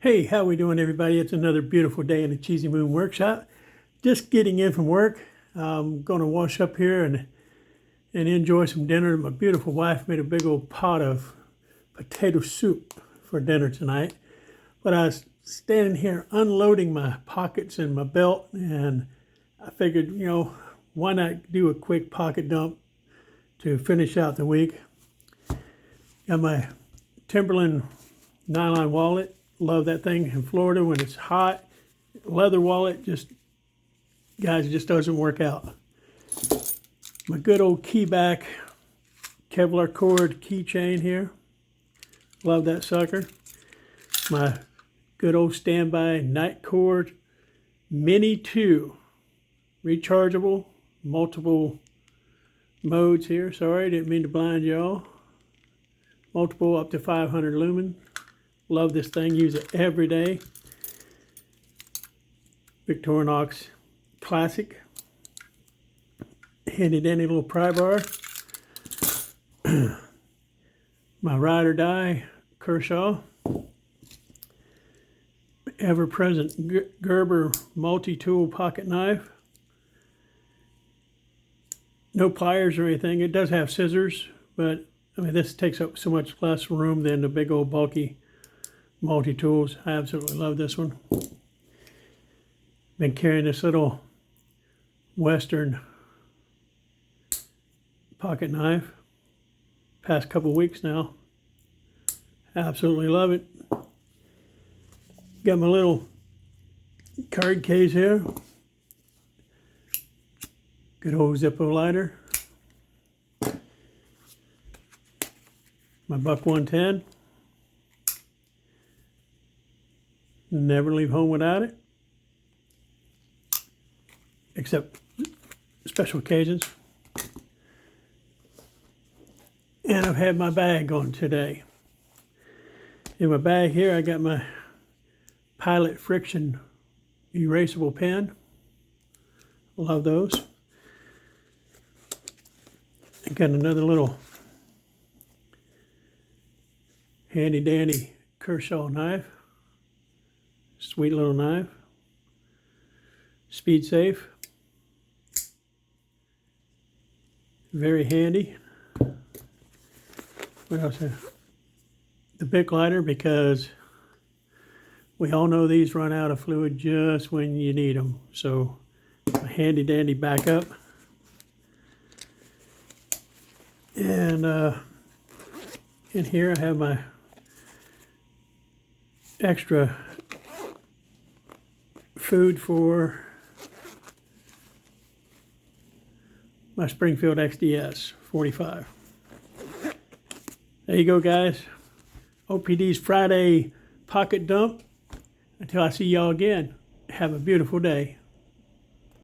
Hey, how we doing, everybody? It's another beautiful day in the Cheesy Moon Workshop. Just getting in from work. I'm going to wash up here and enjoy some dinner. My beautiful wife made a big old pot of potato soup for dinner tonight. But I was standing here unloading my pockets and my belt, and I figured, why not do a quick pocket dump to finish out the week. Got my Timberland nylon wallet. Love that thing in Florida when it's hot. Leather wallet, just doesn't work out. My good old keyback Kevlar cord keychain here. Love that sucker. My good old standby night cord Mini 2. Rechargeable, multiple modes here. Sorry, didn't mean to blind y'all. Multiple up to 500 lumen. Love this thing, use it every day. Victorinox Classic. Handy dandy little pry bar. My ride or die Kershaw. Ever-present Gerber multi-tool pocket knife. No pliers or anything. It does have scissors, but I mean this takes up so much less room than the big old bulky multi-tools. I absolutely love this one. Been carrying this little Western pocket knife past couple weeks now. Absolutely love it. Got my little card case here. Good old Zippo lighter. My Buck 110. Never leave home without it, except special occasions. And I've had my bag on today. In my bag here, I got my Pilot Friction erasable pen. Love those. I got another little handy dandy Kershaw knife. Sweet little knife. Speed safe. Very handy. What else? The Bic lighter, because we all know these run out of fluid just when you need them. So a handy dandy backup. And in here I have my extra food for my Springfield XDS 45. There you go, guys. OPD's Friday pocket dump. Until I see y'all again, have a beautiful day.